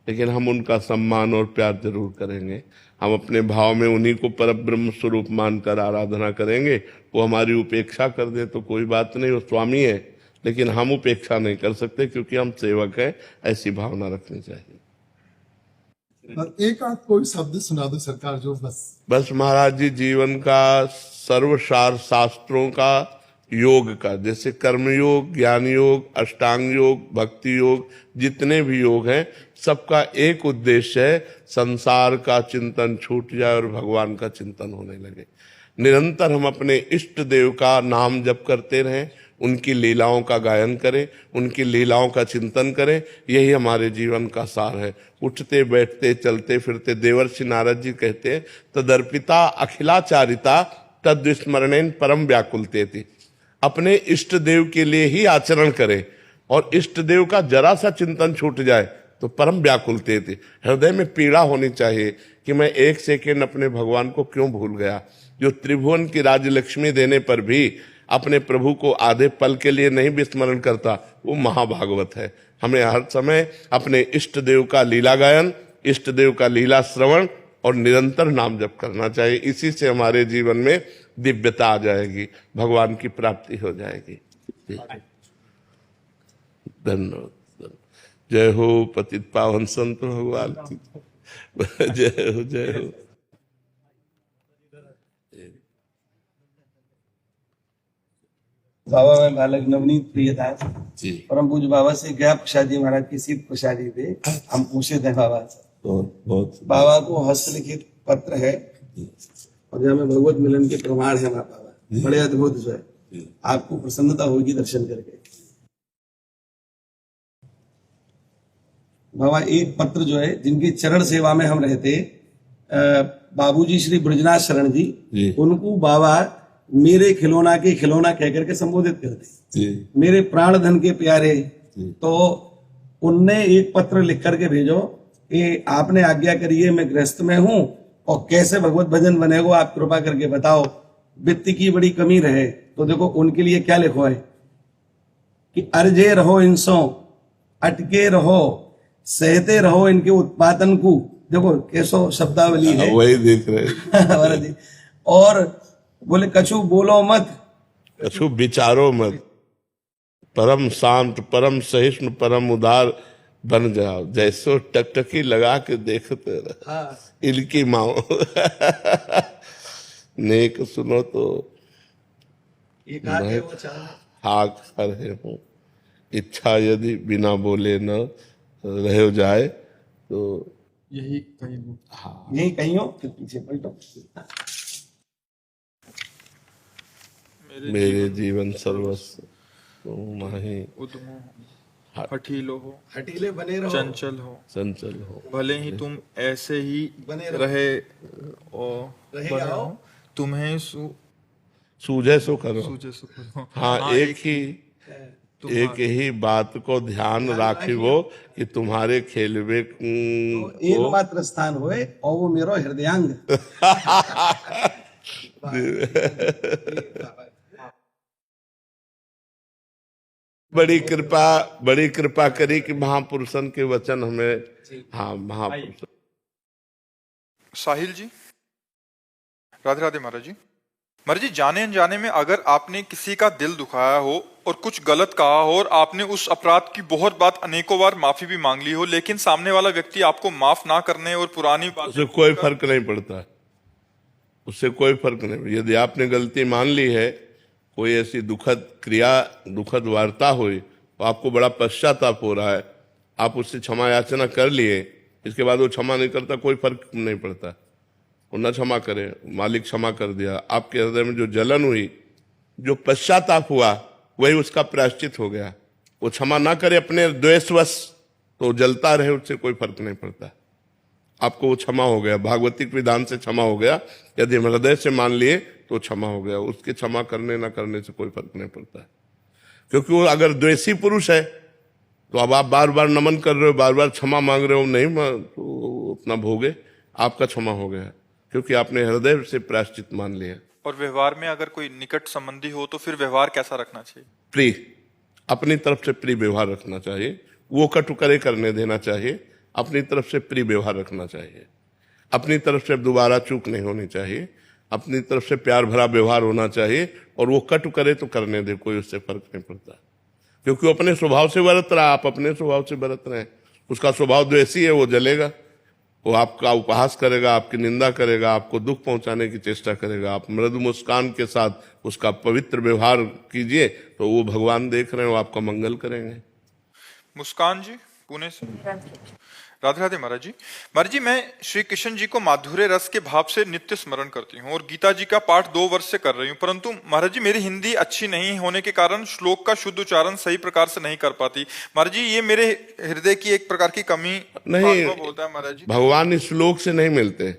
लेकिन हम उनका सम्मान और प्यार जरूर करेंगे। हम अपने भाव में उन्हीं को परब्रह्म स्वरूप मानकर आराधना करेंगे। वो हमारी उपेक्षा कर दे तो कोई बात नहीं, वो स्वामी है, लेकिन हम उपेक्षा नहीं कर सकते क्योंकि हम सेवक हैं। ऐसी भावना रखनी चाहिए। एक आध कोई शब्द सुना दो सरकार, जो बस महाराज जी, जीवन का सर्वसार शास्त्रों का योग का, जैसे कर्म योग, ज्ञान योग, अष्टांग योग, भक्ति योग, जितने भी योग हैं, सबका एक उद्देश्य है, संसार का चिंतन छूट जाए और भगवान का चिंतन होने लगे। निरंतर हम अपने इष्ट देव का नाम जप करते रहें, उनकी लीलाओं का गायन करें, उनकी लीलाओं का चिंतन करें, यही हमारे जीवन का सार है। उठते बैठते चलते फिरते, देवर्षि नारद जी कहते हैं, तदर्पिता अखिलाचारिता तद्विस्मरणेन परम व्याकुलते थी। अपने इष्ट देव के लिए ही आचरण करें, और इष्ट देव का जरा सा चिंतन छूट जाए तो परम व्याकुलते थे। हृदय में पीड़ा होनी चाहिए कि मैं एक सेकेंड अपने भगवान को क्यों भूल गया। जो त्रिभुवन की राजलक्ष्मी देने पर भी अपने प्रभु को आधे पल के लिए नहीं विस्मरण करता, वो महाभागवत है। हमें हर समय अपने इष्ट देव का लीला गायन, इष्ट देव का लीला श्रवण और निरंतर नाम जप करना चाहिए। इसी से हमारे जीवन में दिव्यता आ जाएगी, भगवान की प्राप्ति हो जाएगी। धन्यवाद। जय हो पतित पावन संत भगवान की जय हो, जय हो। बाबा मैं बालक नवनीत प्रियदास जी, परम पूज्य बाबा से गया प्रसाद जी महाराज की सीध प्रसादी थे। हम पूछे थे बाबा से, बहुत बाबा को हस्तलिखित पत्र है और जो हमें भगवत मिलन के प्रमाण है हमारा बाबा, बड़े अद्भुत जो है, आपको प्रसन्नता होगी दर्शन करके। बाबा एक पत्र जो है, जिनकी चरण सेवा में हम रहते, बाबूजी श्री ब्रजनाथ शरण जी, उनको बाबा मेरे खिलौना के खिलौना कहकर के संबोधित करते, मेरे प्राण धन के प्यारे। तो उनने एक पत्र लिख करके भेजो कि आपने आज्ञा करिए, मैं गृहस्थ में हूं और कैसे भगवत भजन बनेगा आप कृपा करके बताओ, वित्त की बड़ी कमी रहे। तो देखो उनके लिए क्या लिखो है कि अर्जे रहो इनसों, अटके रहो, सहते रहो इनके उत्पादन को। देखो कैसो शब्दावली है, वही देख रहे महाराज जी। और बोले कछु बोलो मत, कछु विचारो मत, परम शांत, परम सहिष्णु, परम उदार बन जाओ। जैसो टकटकी लगा के देखते रहे इनकी माओ नेक सुनो तो हाक हरे हूँ, इच्छा यदि बिना बोले न रह जाए तो यही कहीं हाँ, यही कहीं हो, फिर पीछे पलटो। मेरे जीवन सर्वस्व तुम ही हठीलो हो, हठीले बने रहो, चंचल हो, चंचल हो, भले ही तुम ऐसे ही बने रहो। रहे रहे आओ। तुम्हें सूझे सो करो। सूझे सो करो। हाँ, एक ही बात को ध्यान राखिबो कि तुम्हारे खेलवे तो एक मात्र स्थान होए और वो मेरो हृदयांग। बड़ी कृपा करी कि महापुरुषन के वचन हमें, हाँ महापुरुष। साहिल जी, राधे राधे महाराज जी। महाराज जी, जाने अनजाने में अगर आपने किसी का दिल दुखाया हो और कुछ गलत कहा हो और आपने उस अपराध की बहुत बात अनेकों बार माफी भी मांग ली हो, लेकिन सामने वाला व्यक्ति आपको माफ ना करने और पुरानी बात, उससे कोई फर्क नहीं पड़ता, उससे कोई फर्क नहीं। यदि आपने गलती मान ली है, कोई ऐसी दुखद क्रिया, दुखद वार्ता हुई, तो आपको बड़ा पश्चाताप हो रहा है, आप उससे क्षमा याचना कर लिए, इसके बाद वो क्षमा नहीं करता, कोई फर्क नहीं पड़ता। वो न क्षमा करे, मालिक क्षमा कर दिया, आपके हृदय में जो जलन हुई, जो पश्चाताप हुआ, वही उसका प्रायश्चित हो गया। वो क्षमा ना करे अपने द्वेषवश, तो जलता रहे, उससे कोई फर्क नहीं पड़ता। आपको वो क्षमा हो गया, भागवतिक विधान से क्षमा हो गया। यदि हम हृदय से मान लिए तो क्षमा हो गया, उसके क्षमा करने ना करने से कोई फर्क नहीं पड़ता। क्योंकि वो अगर द्वेषी पुरुष है तो अब आप बार बार नमन कर रहे हो, बार बार क्षमा मांग रहे हो, नहीं तो अपना भोगे, आपका क्षमा हो गया, क्योंकि आपने हृदय से प्रायश्चित मान लिया। और व्यवहार में अगर कोई निकट संबंधी हो तो फिर व्यवहार कैसा रखना चाहिए? प्रिय, अपनी तरफ से प्रिय व्यवहार रखना चाहिए, वो कटुकरे करने देना चाहिए, अपनी तरफ से प्रिय व्यवहार रखना चाहिए, अपनी तरफ से दोबारा चूक नहीं होनी चाहिए, अपनी तरफ से प्यार भरा व्यवहार होना चाहिए, और वो कटु करे तो करने दे, कोई उससे फर्क नहीं पड़ता। क्योंकि वो अपने स्वभाव से बरत रहा, आप अपने स्वभाव से बरत रहे हैं। उसका स्वभाव द्वेषी है, वो जलेगा, वो आपका उपहास करेगा, आपकी निंदा करेगा, आपको दुख पहुंचाने की चेष्टा करेगा। आप मृदु मुस्कान के साथ उसका पवित्र व्यवहार कीजिए, तो वो भगवान देख रहे हैं, वो आपका मंगल करेंगे। मुस्कान जी, पुणे से। राधे राधे महाराज जी। महाराज जी, मैं श्री कृष्ण जी को माधुर्य रस के भाव से नित्य स्मरण करती हूँ और गीता जी का पाठ 2 वर्ष से कर रही हूँ, परंतु महाराज जी मेरी हिंदी अच्छी नहीं होने के कारण श्लोक का शुद्ध उच्चारण सही प्रकार से नहीं कर पाती। महाराज जी, ये मेरे हृदय की एक प्रकार की कमी नहीं होता है महाराज जी। भगवान इस श्लोक से नहीं मिलते।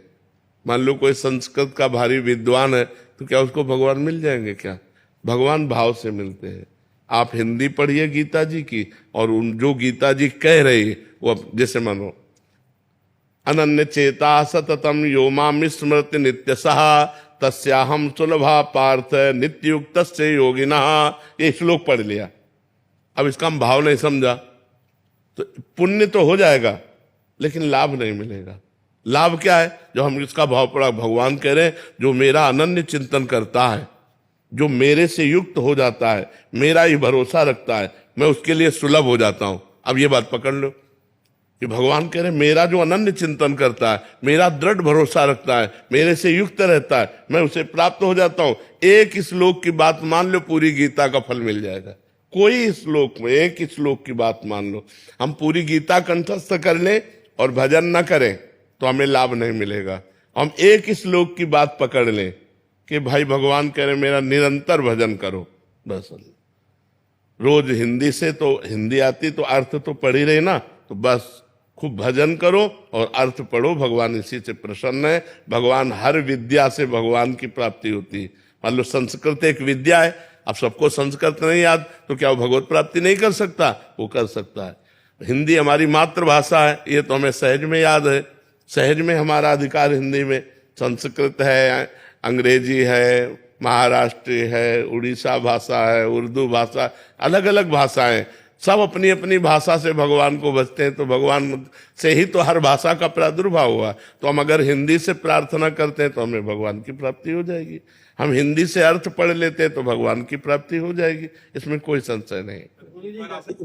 मान लो कोई संस्कृत का भारी विद्वान है, तो क्या उसको भगवान मिल जाएंगे? क्या, भगवान भाव से मिलते हैं। आप हिंदी पढ़िए गीता जी की, और उन जो गीता जी कह रही वो जैसे मानो, अनन्य चेता सततम यो माम स्मृति नित्यसः तस्याहम सुलभा पार्थ नित्युक्त से योगिना। ये श्लोक पढ़ लिया, अब इसका हम भाव नहीं समझा तो पुण्य तो हो जाएगा, लेकिन लाभ नहीं मिलेगा। लाभ क्या है? जो हम इसका भाव पढ़ा, भगवान कह रहे हैं जो मेरा अनन्य चिंतन करता है, जो मेरे से युक्त हो जाता है, मेरा ही भरोसा रखता है, मैं उसके लिए सुलभ हो जाता हूं। अब ये बात पकड़ लो कि भगवान कह रहे हैं मेरा जो अनन्य चिंतन करता है, मेरा दृढ़ भरोसा रखता है, मेरे से युक्त रहता है, मैं उसे प्राप्त हो जाता हूं। एक श्लोक की बात मान लो, पूरी गीता का फल मिल जाएगा। कोई श्लोक में एक ही श्लोक की बात मान लो, हम पूरी गीता कंठस्थ कर लें और भजन न करें तो हमें लाभ नहीं मिलेगा। हम एक ही श्लोक की बात पकड़ लें कि भाई भगवान कह रहे मेरा निरंतर भजन करो, बस रोज हिंदी से, तो हिंदी आती तो अर्थ तो पढ़ ही रहे ना, तो बस खूब भजन करो और अर्थ पढ़ो, भगवान इसी से प्रसन्न है। भगवान हर विद्या से भगवान की प्राप्ति होती है। मान लो संस्कृत एक विद्या है, अब सबको संस्कृत नहीं याद, तो क्या वो भगवत प्राप्ति नहीं कर सकता? वो कर सकता है। हिंदी हमारी मातृभाषा है, ये तो हमें सहज में याद है, सहज में हमारा अधिकार हिंदी में। संस्कृत है, अंग्रेजी है, महाराष्ट्री है, उड़ीसा भाषा है, उर्दू भाषा, अलग अलग भाषाएं, सब अपनी अपनी भाषा से भगवान को बसते हैं। तो भगवान से ही तो हर भाषा का प्रादुर्भाव हुआ। तो हम अगर हिंदी से प्रार्थना करते हैं तो हमें भगवान की प्राप्ति हो जाएगी। हम हिंदी से अर्थ पढ़ लेते हैं तो भगवान की प्राप्ति हो जाएगी, इसमें कोई संशय नहीं।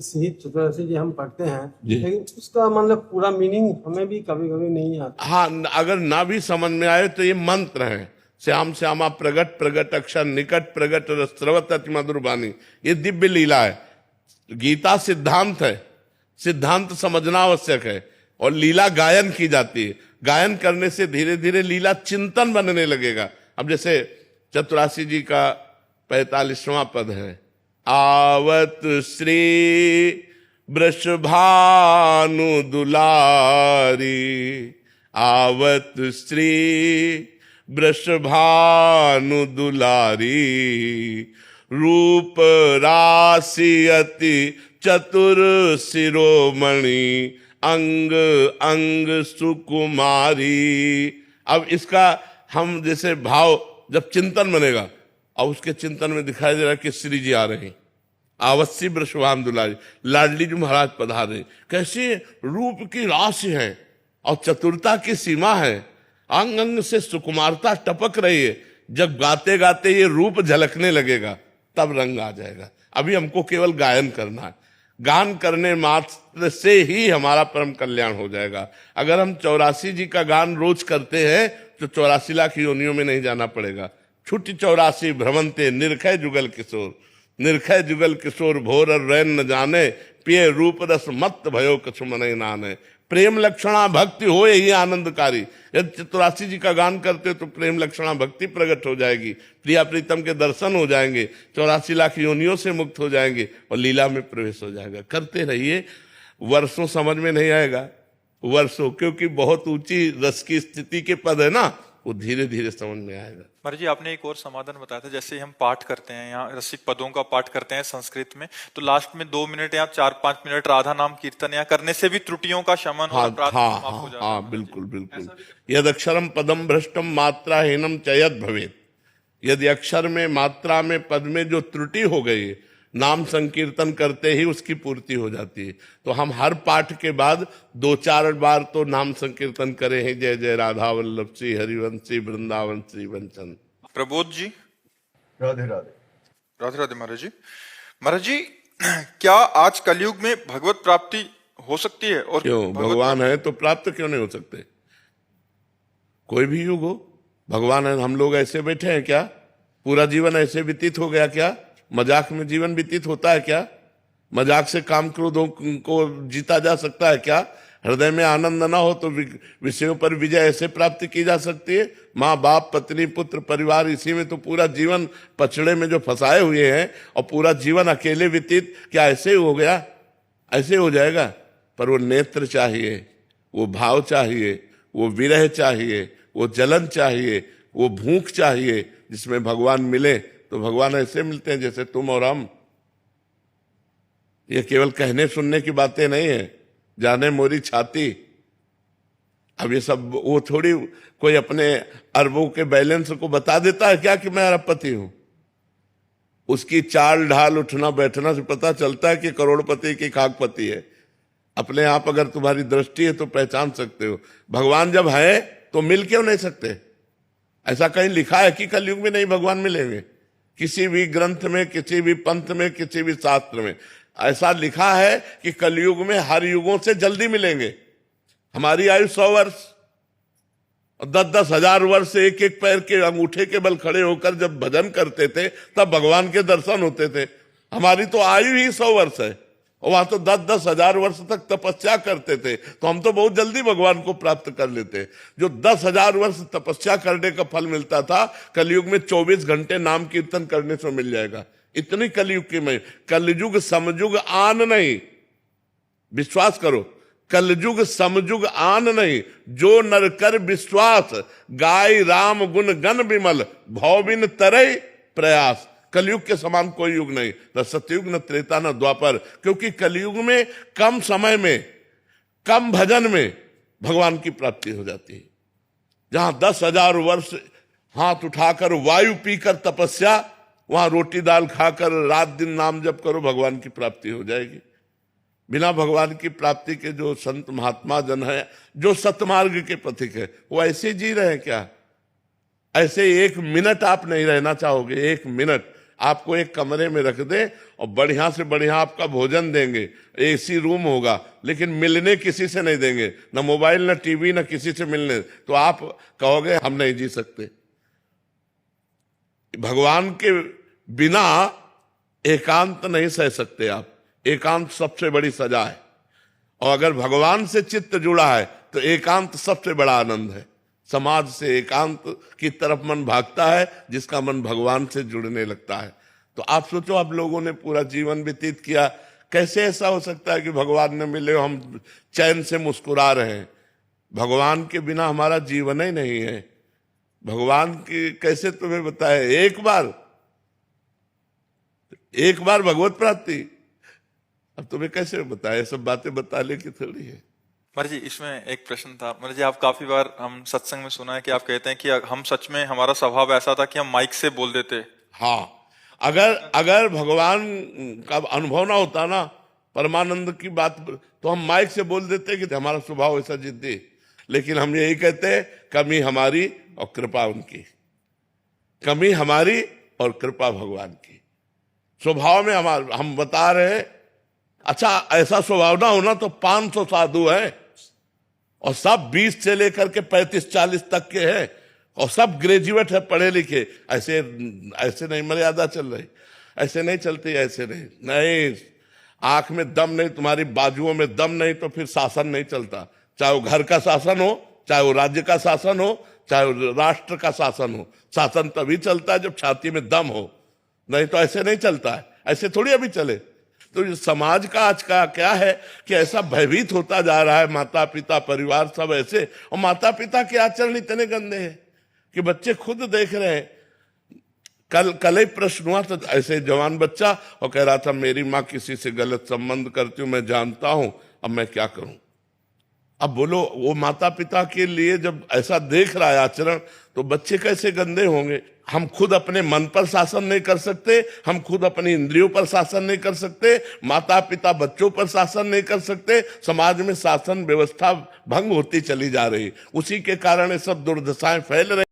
शहीद चतुर्दशी जी हम पढ़ते हैं, लेकिन उसका मतलब पूरा मीनिंग हमें भी कभी कभी नहीं आता। हाँ, अगर ना भी समझ में आए तो ये मंत्र है, श्याम श्यामा प्रगट प्रगट अक्षर निकट प्रगट रसवत अति मधुर वाणी, ये दिव्य लीला है। गीता सिद्धांत है, सिद्धांत समझना आवश्यक है, और लीला गायन की जाती है। गायन करने से धीरे धीरे लीला चिंतन बनने लगेगा। अब जैसे चतुरासी जी का 45वां पद है, आवत श्री वृषभानु दुलारी, आवत स्त्री वृषभानु दुलारी, रूप राशि अति चतुर शिरोमणि, अंग अंग सुकुमारी। अब इसका हम जैसे भाव जब चिंतन बनेगा, और उसके चिंतन में दिखाई दे रहा है कि श्री जी आ रहे हैं, आवश्य वृषभानु दुलारी, लाडली जी महाराज पधारे। कैसे रूप की राशि है और चतुरता की सीमा है, अंग अंग से सुकुमारता टपक रही है। जब गाते गाते ये रूप झलकने लगेगा तब रंग आ जाएगा। अभी हमको केवल गायन करना है, गान करने मात्र से ही हमारा परम कल्याण हो जाएगा। अगर हम 84 जी का गान रोज करते हैं तो 84 लाख योनियों में नहीं जाना पड़ेगा। छुट्टी 84 भ्रमंते निरखय जुगल किशोर, निरखय जुगल किशोर भोर रैन न जाने, पिए रूप रस मत भयो कछु मनहि नाने। प्रेम लक्षणा भक्ति हो यही आनंदकारी। यदि 84 जी का गान करते तो प्रेम लक्षणा भक्ति प्रकट हो जाएगी, प्रिया प्रीतम के दर्शन हो जाएंगे, 84 लाख योनियों से मुक्त हो जाएंगे और लीला में प्रवेश हो जाएगा। करते रहिए, वर्षों समझ में नहीं आएगा, वर्षों, क्योंकि बहुत ऊंची रस की स्थिति के पद है ना, वो धीरे धीरे समझ में आएगा। महाराज जी, आपने एक और समाधान बताया था, जैसे हम पाठ करते हैं, यहाँ रसिक पदों का पाठ करते हैं संस्कृत में, तो लास्ट में 2 मिनट या 4-5 मिनट राधा नाम कीर्तन या करने से भी त्रुटियों का शमन और प्रार्थना माफ हो जाता है। हाँ, बिल्कुल बिल्कुल। यद अक्षरम पदम भ्रष्टम मात्राहीनम च यद भवेत, यदि अक्षर में, मात्रा में, पद में जो त्रुटि हो गई, नाम संकीर्तन करते ही उसकी पूर्ति हो जाती है। तो हम हर पाठ के बाद 2-4 बार तो नाम संकीर्तन करें हैं, जय जय राधा वल्लभ श्री हरिवंशी वृंदावन श्री वंचन। प्रबोध जी। राधे राधे। राधे राधे महाराज जी। महाराज जी, क्या आज कलयुग में भगवत प्राप्ति हो सकती है? और क्यों, भगवान है तो प्राप्त क्यों नहीं हो सकते? कोई भी युग हो, भगवान है। हम लोग ऐसे बैठे हैं क्या? पूरा जीवन ऐसे व्यतीत हो गया क्या? मजाक में जीवन व्यतीत होता है क्या? मजाक से काम क्रोधों को जीता जा सकता है क्या? हृदय में आनंद ना हो तो विषयों पर विजय ऐसे प्राप्ति की जा सकती है? माँ बाप पत्नी पुत्र परिवार, इसी में तो पूरा जीवन पछड़े में जो फंसाए हुए हैं, और पूरा जीवन अकेले व्यतीत, क्या ऐसे हो गया? ऐसे हो जाएगा? पर वो नेत्र चाहिए, वो भाव चाहिए, वो विरह चाहिए, वो जलन चाहिए, वो भूख चाहिए, जिसमें भगवान मिले। तो भगवान ऐसे मिलते हैं जैसे तुम और हम। ये केवल कहने सुनने की बातें नहीं है, जाने मोरी छाती। अब ये सब वो थोड़ी कोई अपने अरबों के बैलेंस को बता देता है क्या कि मैं अरबपति हूं। उसकी चाल ढाल उठना बैठना से पता चलता है कि करोड़पति की खाकपति है। अपने आप अगर तुम्हारी दृष्टि है तो पहचान सकते हो। भगवान जब है तो मिल क्यों नहीं सकते? ऐसा कहीं लिखा है कि कलयुग में नहीं भगवान मिलेंगे? किसी भी ग्रंथ में, किसी भी पंथ में, किसी भी शास्त्र में ऐसा लिखा है कि कलयुग में हर युगों से जल्दी मिलेंगे। हमारी आयु 100 वर्ष और 10-10 हजार वर्ष से एक एक पैर के अंगूठे के बल खड़े होकर जब भजन करते थे तब भगवान के दर्शन होते थे। हमारी तो आयु ही 100 वर्ष है और वहां तो 10-10 हजार वर्ष तक तपस्या करते थे, तो हम तो बहुत जल्दी भगवान को प्राप्त कर लेते। जो 10,000 वर्ष तपस्या करने का फल मिलता था, कलयुग में 24 घंटे नाम कीर्तन करने से मिल जाएगा। इतनी कलयुग की में, कलयुग समयुग आन नहीं, विश्वास करो, कलयुग समयुग आन नहीं, जो नर कर विश्वास, गाय राम गुण गण विमल, भौबिन तरय प्रयास। कलयुग के समान कोई युग नहीं, न सतयुग, न त्रेता, न द्वापर। क्योंकि कलयुग में कम समय में, कम भजन में भगवान की प्राप्ति हो जाती है। जहां 10,000 वर्ष हाथ उठाकर वायु पीकर तपस्या, वहां रोटी दाल खाकर रात दिन नाम जप करो, भगवान की प्राप्ति हो जाएगी। बिना भगवान की प्राप्ति के जो संत महात्मा जन है, जो सतमार्ग के पथिक है, वो ऐसे जी रहे हैं क्या? ऐसे 1 मिनट आप नहीं रहना चाहोगे। 1 मिनट आपको एक कमरे में रख दे और बढ़िया से बढ़िया आपका भोजन देंगे, एसी रूम होगा, लेकिन मिलने किसी से नहीं देंगे, न मोबाइल, न टीवी, न किसी से मिलने, तो आप कहोगे हम नहीं जी सकते। भगवान के बिना एकांत नहीं सह सकते आप। एकांत सबसे बड़ी सजा है, और अगर भगवान से चित्त जुड़ा है तो एकांत सबसे बड़ा आनंद है। समाज से एकांत की तरफ मन भागता है जिसका मन भगवान से जुड़ने लगता है। तो आप सोचो, आप लोगों ने पूरा जीवन व्यतीत किया कैसे ऐसा हो सकता है कि भगवान ने मिले हम चैन से मुस्कुरा रहे हैं? भगवान के बिना हमारा जीवन ही नहीं है। भगवान की कैसे तुम्हें बताए, एक बार भगवत प्राप्ति, अब तुम्हें कैसे बताए? सब बातें बताने की थोड़ी है। महाराज जी इसमें एक प्रश्न था। महाराज जी आप काफी बार हम सत्संग में सुना है कि आप कहते हैं कि हम सच में हमारा स्वभाव ऐसा था कि हम माइक से बोल देते। हाँ, अगर भगवान का अनुभव ना होता ना, परमानंद की बात, तो हम माइक से बोल देते कि हमारा स्वभाव ऐसा जिद्दी। लेकिन हम यही कहते, कमी हमारी और कृपा उनकी, कमी हमारी और कृपा भगवान की। स्वभाव में हम बता रहे हैं। अच्छा, ऐसा स्वभाव ना होना तो 500 साधु हैं और सब 20 से लेकर के 35-40 तक के हैं और सब ग्रेजुएट है, पढ़े लिखे। ऐसे नहीं मर्यादा चल रही, ऐसे नहीं चलती, ऐसे नहीं। आंख में दम नहीं, तुम्हारी बाजुओं में दम नहीं तो फिर शासन नहीं चलता। चाहे वो घर का शासन हो, चाहे वो राज्य का शासन हो, चाहे वो राष्ट्र का शासन हो। शासन तभी चलता है जब छाती में दम हो, नहीं तो ऐसे नहीं चलता है। ऐसे थोड़ी अभी चले। तो ये समाज का आज का क्या है कि ऐसा भयभीत होता जा रहा है, माता पिता परिवार सब ऐसे, और माता पिता के आचरण इतने गंदे हैं कि बच्चे खुद देख रहे हैं। कल ही प्रश्न हुआ तो ऐसे जवान बच्चा और कह रहा था मेरी माँ किसी से गलत संबंध करती हूँ, मैं जानता हूं, अब मैं क्या करूं। अब बोलो, वो माता पिता के लिए जब ऐसा देख रहा है आचरण, तो बच्चे कैसे गंदे होंगे। हम खुद अपने मन पर शासन नहीं कर सकते, हम खुद अपनी इंद्रियों पर शासन नहीं कर सकते, माता पिता बच्चों पर शासन नहीं कर सकते। समाज में शासन व्यवस्था भंग होती चली जा रही, उसी के कारण ये सब दुर्दशाएं फैल रही।